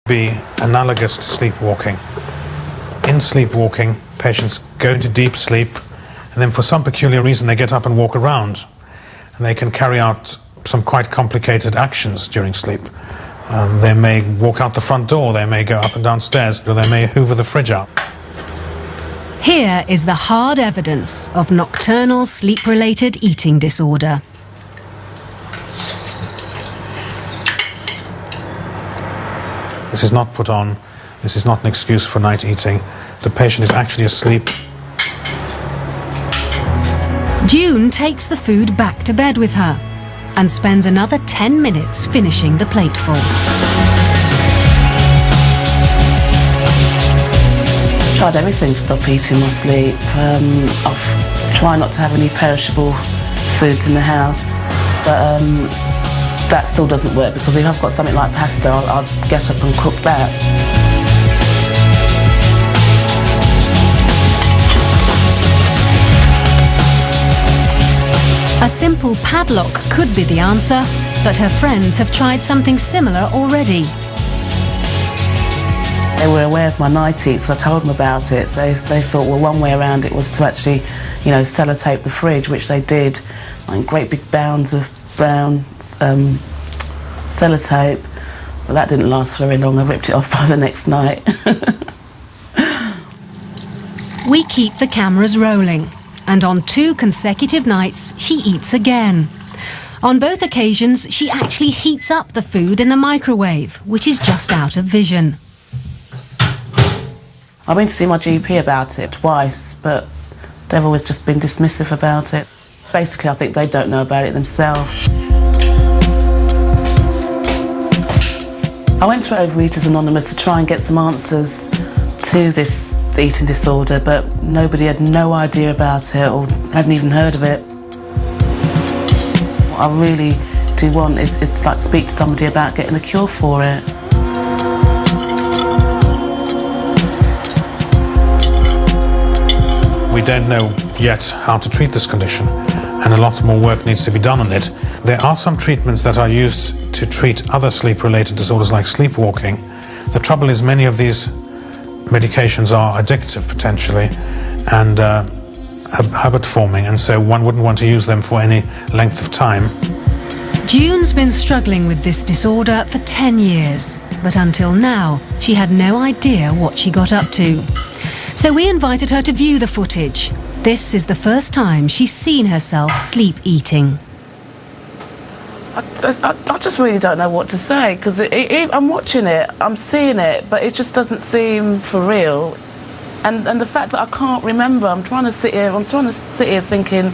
Be analogous to sleepwalking. In sleepwalking, patients go into deep sleep, and then for some peculiar reason they get up and walk around, and they can carry out some quite complicated actions during sleep. They may walk out the front door, they may go up and down stairs, or they may hoover the fridge out. Here is the hard evidence of nocturnal sleep-related eating disorder. This is not put on, this is not an excuse for night eating. The patient is actually asleep. June takes the food back to bed with her and spends another 10 minutes finishing the plateful. I've tried everything to stop eating my sleep. I've tried not to have any perishable foods in the house, but that still doesn't work, because if I've got something like pasta, I'll get up and cook that. A simple padlock could be the answer, but her friends have tried something similar already. They were aware of my night eat, so I told them about it. So they thought, well, one way around it was to actually, sellotape the fridge, which they did. Like great big bounds of brown sellotape. But that didn't last very long. I ripped it off by the next night. We keep the cameras rolling, and on 2 consecutive nights, she eats again. On both occasions, she actually heats up the food in the microwave, which is just out of vision. I've been to see my GP about it twice, but they've always just been dismissive about it. Basically, I think they don't know about it themselves. I went to Overeaters Anonymous to try and get some answers to this eating disorder, but nobody had no idea about it or hadn't even heard of it. What I really do want is to like speak to somebody about getting a cure for it. We don't know yet how to treat this condition, and a lot more work needs to be done on it. There are some treatments that are used to treat other sleep-related disorders like sleepwalking. The trouble is many of these medications are addictive potentially and habit-forming, and so one wouldn't want to use them for any length of time. June's been struggling with this disorder for 10 years, but until now, she had no idea what she got up to. So we invited her to view the footage. This is the first time she's seen herself sleep eating. I just really don't know what to say, because I'm watching it, I'm seeing it, but it just doesn't seem for real. And the fact that I can't remember, I'm trying to sit here thinking,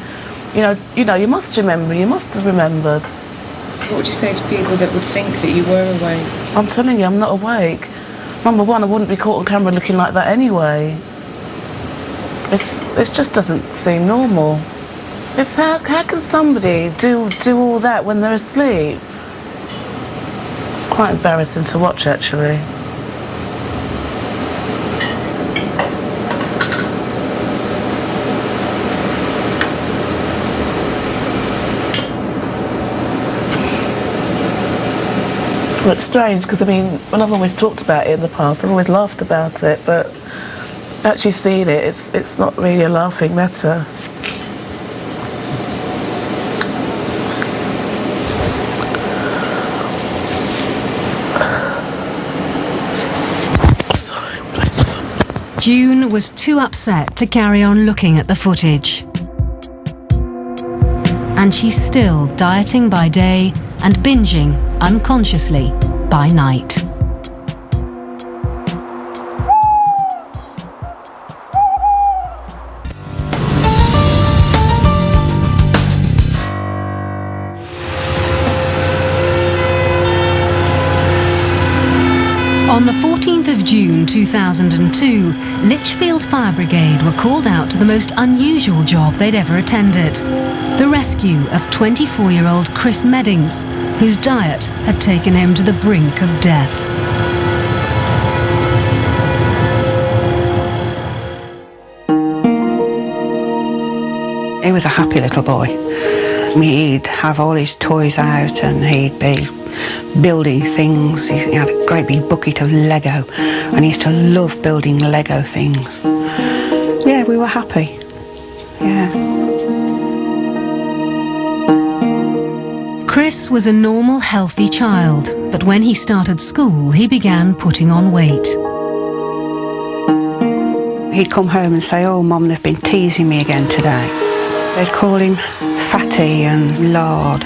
you must remember, you must have remembered. What would you say to people that would think that you were awake? I'm telling you, I'm not awake. Number one, I wouldn't be caught on camera looking like that anyway. It just doesn't seem normal. It's how can somebody do all that when they're asleep? It's quite embarrassing to watch, actually. Well, it's strange, because when I've always talked about it in the past, I've always laughed about it, but actually seeing it, it's not really a laughing matter. June was too upset to carry on looking at the footage. And she's still dieting by day and binging unconsciously by night. On the 14th of June 2002, Lichfield Fire Brigade were called out to the most unusual job they'd ever attended: the rescue of 24-year-old Chris Meddings, whose diet had taken him to the brink of death. He was a happy little boy. He'd have all his toys out and he'd be building things. He had a great big bucket of Lego, and he used to love building Lego things. Yeah, we were happy. Yeah. Chris was a normal, healthy child, but when he started school, he began putting on weight. He'd come home and say, "Oh, Mum, they've been teasing me again today." They'd call him fatty and lard,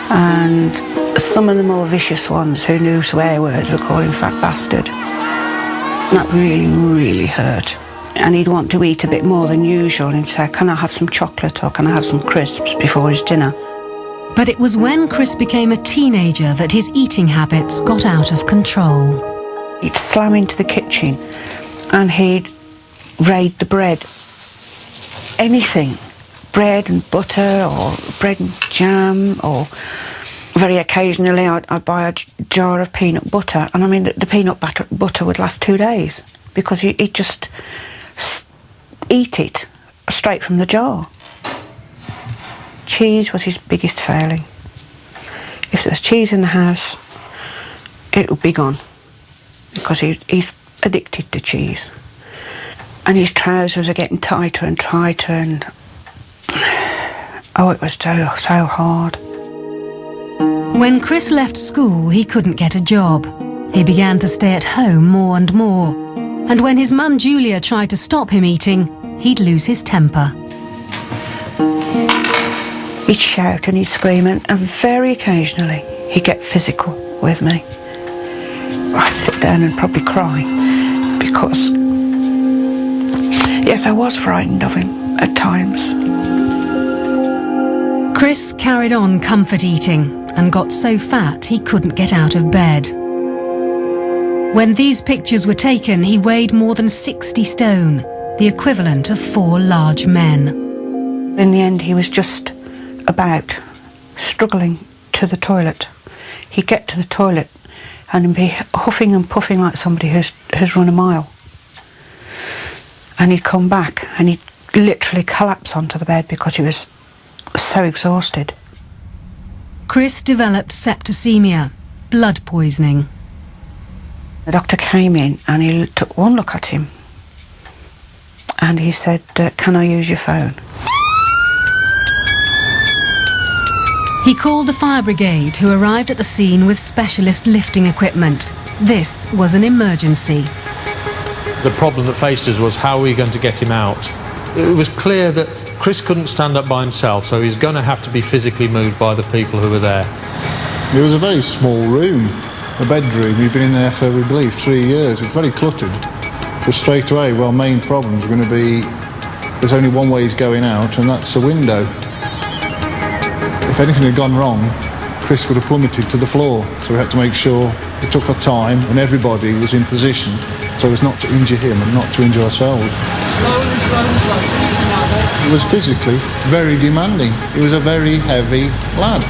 and some of the more vicious ones who knew swear words would call him fat bastard. That really, really hurt. And he'd want to eat a bit more than usual, and he'd say, "Can I have some chocolate or can I have some crisps before his dinner?" But it was when Chris became a teenager that his eating habits got out of control. He'd slam into the kitchen and he'd raid the bread. Anything. Bread and butter or bread and jam, or very occasionally I'd buy a jar of peanut butter, and I mean the peanut butter would last 2 days because he'd just eat it straight from the jar. Cheese was his biggest failing. If there was cheese in the house, it would be gone because he's addicted to cheese. And his trousers are getting tighter and tighter, and oh, it was so hard. When Chris left school, he couldn't get a job. He began to stay at home more and more. And when his mum Julia tried to stop him eating, he'd lose his temper. He'd shout and he'd scream, and very occasionally he'd get physical with me. I'd sit down and probably cry because, yes, I was frightened of him at times. Chris carried on comfort eating and got so fat he couldn't get out of bed. When these pictures were taken, he weighed more than 60 stone, the equivalent of 4 large men. In the end, he was just about struggling to the toilet. He'd get to the toilet and he'd be huffing and puffing like somebody who's run a mile. And he'd come back and he'd literally collapse onto the bed because he was so exhausted. Chris developed septicemia, blood poisoning. The doctor came in and he took one look at him and he said, "Can I use your phone?" He called the fire brigade, who arrived at the scene with specialist lifting equipment. This was an emergency. The problem that faced us was how are we going to get him out? It was clear that Chris couldn't stand up by himself, so he was going to have to be physically moved by the people who were there. It was a very small room, a bedroom. We'd been in there for, we believe, 3 years. It was very cluttered. So straight away, well, main problems were going to be there's only one way he's going out, and that's a window. If anything had gone wrong, Chris would have plummeted to the floor. So we had to make sure we took our time and everybody was in position so as not to injure him and not to injure ourselves. It was physically very demanding. He was a very heavy lad.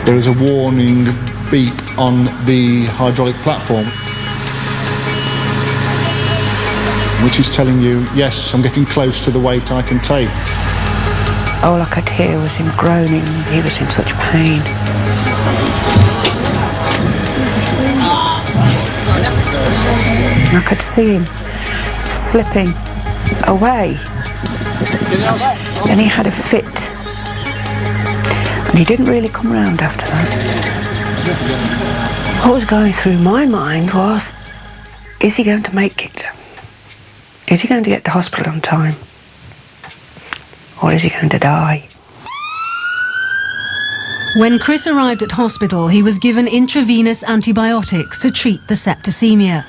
There is a warning beep on the hydraulic platform, which is telling you, yes, I'm getting close to the weight I can take. All I could hear was him groaning. He was in such pain. And I could see him slipping away. Then he had a fit. And he didn't really come round after that. What was going through my mind was, is he going to make it? Is he going to get to hospital on time? Or is he going to die? When Chris arrived at hospital, he was given intravenous antibiotics to treat the septicemia.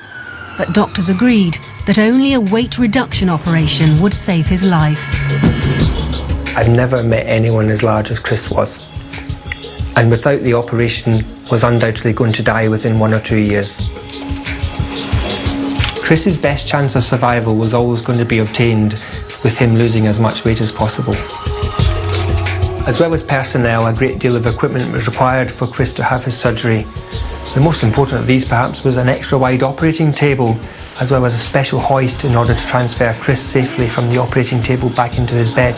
But doctors agreed that only a weight reduction operation would save his life. I've never met anyone as large as Chris was. And without the operation, was undoubtedly going to die within 1 or 2 years. Chris's best chance of survival was always going to be obtained with him losing as much weight as possible. As well as personnel, a great deal of equipment was required for Chris to have his surgery. The most important of these perhaps was an extra wide operating table, as well as a special hoist in order to transfer Chris safely from the operating table back into his bed.